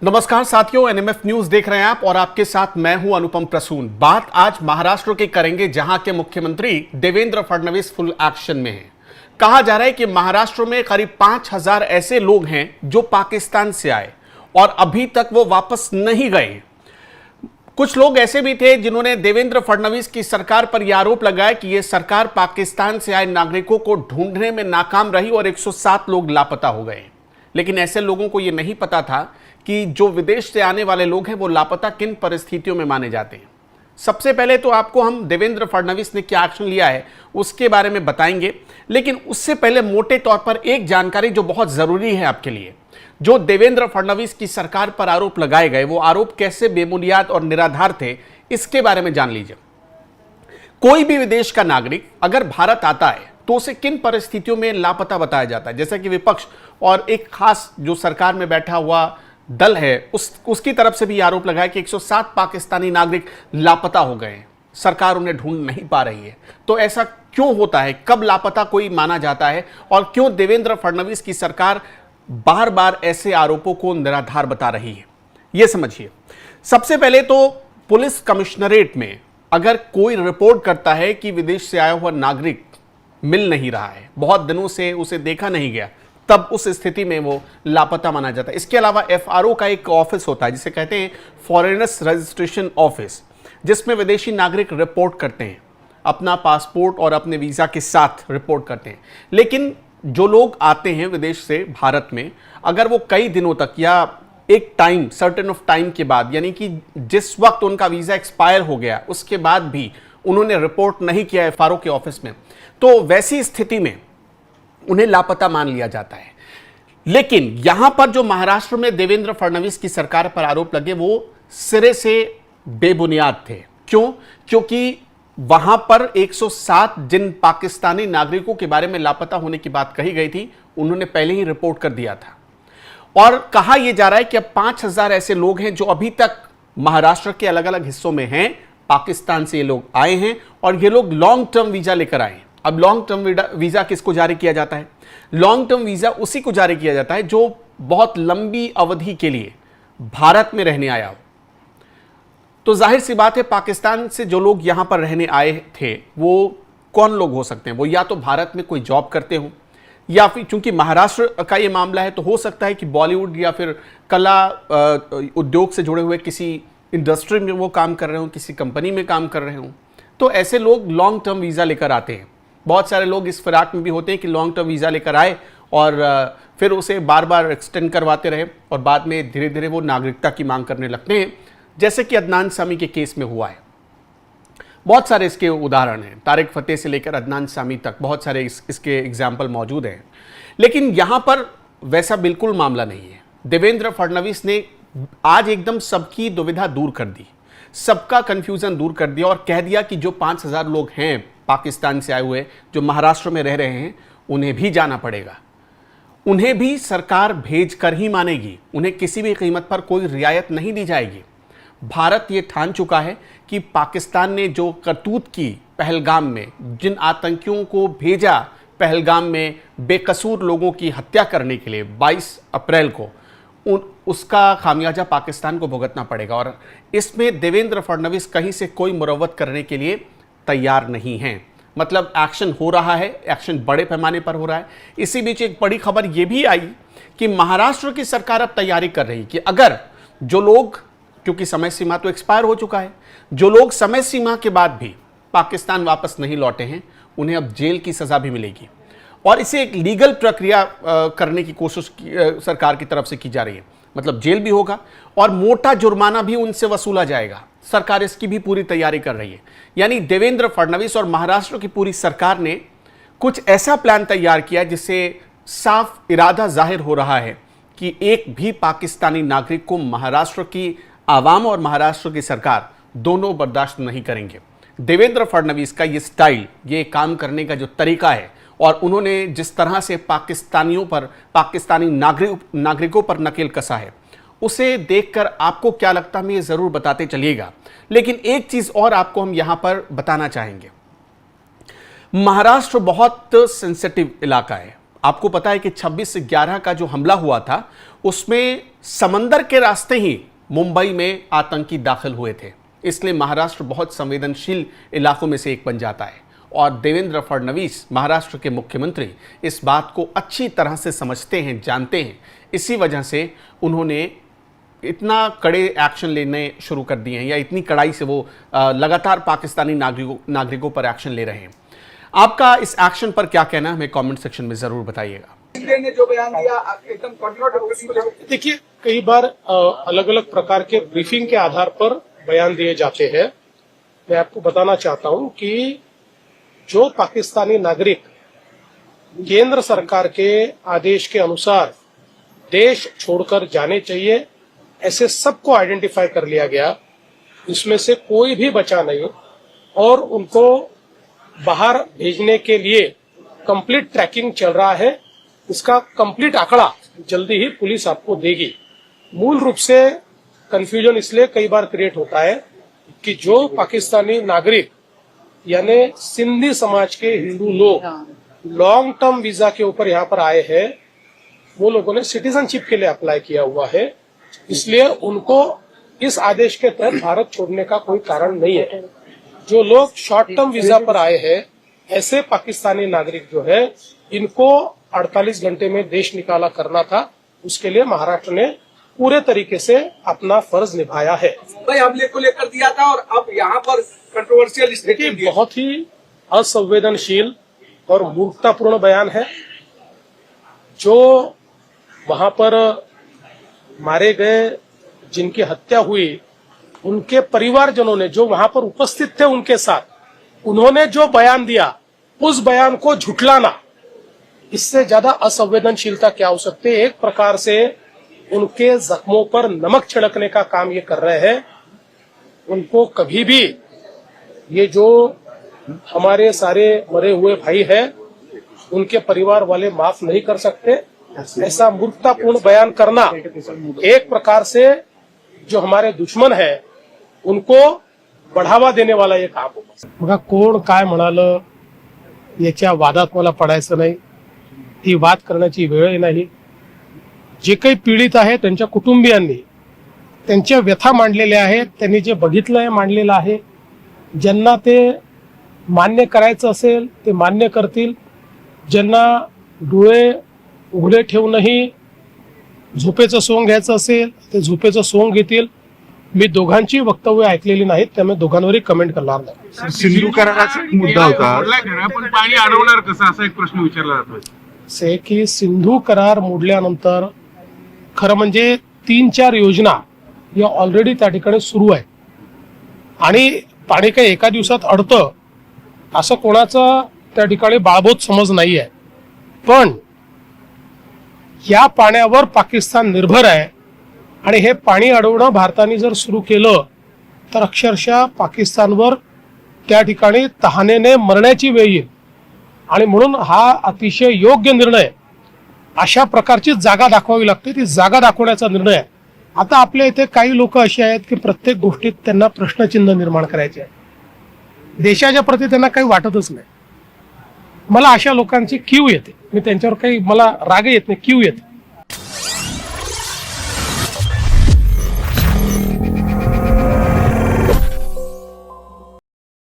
नमस्कार साथियों, NMF news देख रहे हैं आप और आपके साथ मैं हूं अनुपम प्रसून। बात आज महाराष्ट्र के करेंगे, जहां के मुख्यमंत्री देवेंद्र फडणवीस फुल एक्शन में हैं। कहा जा रहा है कि महाराष्ट्र में करीब 5000 ऐसे लोग हैं जो पाकिस्तान से आए और अभी तक वो वापस नहीं गए। कुछ लोग ऐसे भी थे जिन्होंने देवेंद्र फडणवीस की सरकार पर यह आरोप लगाया कि यह सरकार पाकिस्तान से आए नागरिकों को ढूंढने में नाकाम रही और 107 लोग लापता हो गए। लेकिन ऐसे लोगों को यह नहीं पता था कि जो विदेश से आने वाले लोग हैं वो लापता किन परिस्थितियों में माने जाते हैं। सबसे पहले तो आपको हम देवेंद्र फडणवीस ने क्या एक्शन लिया है उसके बारे में बताएंगे, लेकिन उससे पहले मोटे तौर पर एक जानकारी जो बहुत जरूरी है आपके लिए। जो देवेंद्र फडणवीस की सरकार पर आरोप लगाए गए वो आरोप कैसे बेबुनियाद और निराधार थे, इसके बारे में जान लीजिए। कोई भी विदेश का नागरिक अगर भारत आता है तो उसे किन परिस्थितियों में लापता बताया जाता है। जैसा कि विपक्ष और एक खास जो सरकार में बैठा हुआ दल है उसकी तरफ से भी आरोप लगाया कि 107 पाकिस्तानी नागरिक लापता हो गए हैं, सरकार उन्हें ढूंढ नहीं पा रही है। तो ऐसा क्यों होता है, कब लापता कोई माना जाता है और क्यों देवेंद्र फडणवीस की सरकार बार बार ऐसे आरोपों को निराधार बता रही है, यह समझिए। सबसे पहले तो पुलिस कमिश्नरेट में अगर कोई रिपोर्ट करता है कि विदेश से आया हुआ नागरिक मिल नहीं रहा है, बहुत दिनों से उसे देखा नहीं गया, तब उस स्थिति में वो लापता माना जाता है। इसके अलावा एफआरओ का एक ऑफिस होता है जिसे कहते हैं फॉरेनर्स रजिस्ट्रेशन ऑफिस, जिसमें विदेशी नागरिक रिपोर्ट करते हैं, अपना पासपोर्ट और अपने वीजा के साथ रिपोर्ट करते हैं। लेकिन जो लोग आते हैं विदेश से भारत में, अगर वो कई दिनों तक या एक टाइम सर्टेन ऑफ टाइम के बाद, यानी कि जिस वक्त उनका वीजा एक्सपायर हो गया उसके बाद भी उन्होंने रिपोर्ट नहीं किया एफआरओ के ऑफिस में, तो वैसी स्थिति में उन्हें लापता मान लिया जाता है। लेकिन यहां पर जो महाराष्ट्र में देवेंद्र फडणवीस की सरकार पर आरोप लगे वो सिरे से बेबुनियाद थे। क्यों? क्योंकि वहां पर 107 जिन पाकिस्तानी नागरिकों के बारे में लापता होने की बात कही गई थी, उन्होंने पहले ही रिपोर्ट कर दिया था और कहा यह जा रहा है कि अब 5000 ऐसे लोग हैं जो अभी तक महाराष्ट्र के अलग अलग हिस्सों में हैं, पाकिस्तान से ये लोग आए हैं और ये लोग लॉन्ग टर्म वीजा लेकर आए हैं। अब लॉन्ग टर्म वीजा किसको जारी किया जाता है? लॉन्ग टर्म वीजा उसी को जारी किया जाता है जो बहुत लंबी अवधि के लिए भारत में रहने आया हो। तो जाहिर सी बात है, पाकिस्तान से जो लोग यहां पर रहने आए थे वो कौन लोग हो सकते हैं? वो या तो भारत में कोई जॉब करते हो, या फिर चूंकि महाराष्ट्र का ये मामला है तो हो सकता है कि बॉलीवुड या फिर कला उद्योग से जुड़े हुए किसी इंडस्ट्री में वो काम कर रहे हो, किसी कंपनी में काम कर रहे हो। तो ऐसे लोग लॉन्ग टर्म वीजा लेकर आते हैं। बहुत सारे लोग इस फिराक में भी होते हैं कि लॉन्ग टर्म वीजा लेकर आए और फिर उसे बार बार एक्सटेंड करवाते रहे और बाद में धीरे धीरे वो नागरिकता की मांग करने लगते हैं, जैसे कि अदनान सामी के केस में हुआ है। बहुत सारे इसके उदाहरण हैं, तारिक फतेह से लेकर अदनान सामी तक बहुत सारे इसके एग्जाम्पल मौजूद हैं। लेकिन यहां पर वैसा बिल्कुल मामला नहीं है। देवेंद्र फडणवीस ने आज एकदम सबकी दुविधा दूर कर दी, सबका कंफ्यूजन दूर कर दिया और कह दिया कि जो 5000 लोग हैं पाकिस्तान से आए हुए जो महाराष्ट्र में रह रहे हैं, उन्हें भी जाना पड़ेगा, उन्हें भी सरकार भेज कर ही मानेगी, उन्हें किसी भी कीमत पर कोई रियायत नहीं दी जाएगी। भारत ये ठान चुका है कि पाकिस्तान ने जो करतूत की पहलगाम में, जिन आतंकियों को भेजा पहलगाम में बेकसूर लोगों की हत्या करने के लिए 22 अप्रैल को, उसका खामियाजा पाकिस्तान को भुगतना पड़ेगा। और इसमें देवेंद्र फडणवीस कहीं से कोई मुरव्वत करने के लिए तैयार नहीं हैं। मतलब एक्शन हो रहा है, एक्शन बड़े पैमाने पर हो रहा है। इसी बीच एक बड़ी खबर यह भी आई कि महाराष्ट्र की सरकार अब तैयारी कर रही कि अगर जो लोग, क्योंकि समय सीमा तो एक्सपायर हो चुका है, जो लोग समय सीमा के बाद भी पाकिस्तान वापस नहीं लौटे हैं, उन्हें अब जेल की सजा भी मिलेगी और इसे एक लीगल प्रक्रिया करने की कोशिश सरकार की तरफ से की जा रही है। मतलब जेल भी होगा और मोटा जुर्माना भी उनसे वसूला जाएगा। सरकार इसकी भी पूरी तैयारी कर रही है। यानी देवेंद्र फडणवीस और महाराष्ट्र की पूरी सरकार ने कुछ ऐसा प्लान तैयार किया जिससे साफ इरादा जाहिर हो रहा है कि एक भी पाकिस्तानी नागरिक को महाराष्ट्र की आवाम और महाराष्ट्र की सरकार दोनों बर्दाश्त नहीं करेंगे। देवेंद्र फडणवीस का ये स्टाइल, ये काम करने का जो तरीका है और उन्होंने जिस तरह से पाकिस्तानियों पर, पाकिस्तानी नागरिकों पर नकेल कसा है, उसे देखकर आपको क्या लगता है हमें जरूर बताते चलिएगा। लेकिन एक चीज और आपको हम यहां पर बताना चाहेंगे। महाराष्ट्र बहुत सेंसिटिव इलाका है। आपको पता है कि 26/11 का जो हमला हुआ था उसमें समंदर के रास्ते ही मुंबई में आतंकी दाखिल हुए थे, इसलिए महाराष्ट्र बहुत संवेदनशील इलाकों में से एक बन जाता है। और देवेंद्र फडणवीस महाराष्ट्र के मुख्यमंत्री इस बात को अच्छी तरह से समझते हैं, जानते हैं। इसी वजह से उन्होंने इतना कड़े एक्शन लेने शुरू कर दिए हैं, या इतनी कड़ाई से वो लगातार पाकिस्तानी नागरिकों पर एक्शन ले रहे हैं। आपका इस एक्शन पर क्या कहना है, हमें कमेंट सेक्शन में जरूर बताइएगा। ने जो बयान दिया एकदम कॉन्ट्राडिक्टरी। देखिए, कई बार अलग अलग प्रकार के ब्रीफिंग के आधार पर बयान दिए जाते हैं। मैं आपको बताना चाहता हूं कि जो पाकिस्तानी नागरिक केंद्र सरकार के आदेश के अनुसार देश छोड़कर जाने चाहिए, ऐसे सबको आइडेंटिफाई कर लिया गया, इसमें से कोई भी बचा नहीं, और उनको बाहर भेजने के लिए कंप्लीट ट्रैकिंग चल रहा है। इसका कंप्लीट आंकड़ा जल्दी ही पुलिस आपको देगी। मूल रूप से कंफ्यूजन इसलिए कई बार क्रिएट होता है कि जो पाकिस्तानी नागरिक यानी सिंधी समाज के हिंदू लोग लॉन्ग टर्म वीजा के ऊपर यहाँ पर आए हैं, वो लोगों ने सिटीजनशिप के लिए अप्लाई किया हुआ है, इसलिए उनको इस आदेश के तहत भारत छोड़ने का कोई कारण नहीं है। जो लोग शॉर्ट टर्म वीजा पर आए हैं, ऐसे पाकिस्तानी नागरिक जो है, इनको 48 घंटे में देश निकाला करना था। उसके लिए महाराष्ट्र ने पूरे तरीके से अपना फर्ज निभाया है। भाई हमले को लेकर दिया था और अब यहाँ पर कंट्रोवर्शियल स्टेटमेंट, बहुत ही असंवेदनशील और मूर्खतापूर्ण बयान है। जो वहां पर मारे गए, जिनकी हत्या हुई, उनके परिवारजनों ने जो वहां पर उपस्थित थे उनके साथ, उन्होंने जो बयान दिया, उस बयान को झुठलाना, इससे ज्यादा असंवेदनशीलता क्या हो सकती है। एक प्रकार से उनके जख्मों पर नमक छिड़कने का काम ये कर रहे हैं। उनको कभी भी ये जो हमारे सारे मरे हुए भाई हैं, उनके परिवार वाले माफ नहीं कर सकते। ऐसा मूर्खतापूर्ण बयान करना एक प्रकार से जो हमारे दुश्मन है उनको बढ़ावा देणे वाला एक काम होता। बघा, कोण काय म्हणालं याच्या वादात मला पडायचं नाही, ती वाद करण्याची वेळ नाही। जे काही पीडित आहे त्यांच्या कुटुंबियांनी त्यांच्या व्यथा मांडलेल्या आहेत, त्यांनी जे बघितलंय मांडलेलं आहे। ज्यांना ते मान्य करायचं असेल ते मान्य करतील, ज्यांना डोळे उघडे ठेवूनही झोपेचं सोंग घ्यायचं असेल ते झोपेचं सोंग घेतील। मी दोघांची वक्तव्य ऐकलेली नाहीत, त्यामुळे दोघांवरही कमेंट करणार नाही। सिंधू कराराचा मुद्दा होता, पण पाणी अडवणार कसं असा एक प्रश्न विचारला जातोय। से की सिंधू करार मोडल्यानंतर खरं म्हणजे 3-4 योजना या ऑलरेडी त्या ठिकाणी सुरू आहे, आणि पाणी काही एका दिवसात अडतं असं कोणाचा त्या ठिकाणी बाळबोध समज नाहीये। पण या पाण्यावर पाकिस्तान निर्भर आहे, आणि हे पाणी अडवणं भारताने जर सुरू केलं तर अक्षरशः पाकिस्तानवर त्या ठिकाणी तहानेने मरण्याची वेळ येईल। आणि म्हणून हा अतिशय योग्य निर्णय, अशा प्रकारची जागा दाखवावी लागते, ती जागा दाखवण्याचा निर्णय आहे। आता आपल्या इथे काही लोक असे आहेत की प्रत्येक गोष्टीत त्यांना प्रश्नचिन्ह निर्माण करायचे आहे, देशाच्या प्रती त्यांना काही वाटतच नाही। मला अशा लोकांची कीव येते, मी त्यांच्यावर काही मला राग येत नाही, कीव येते।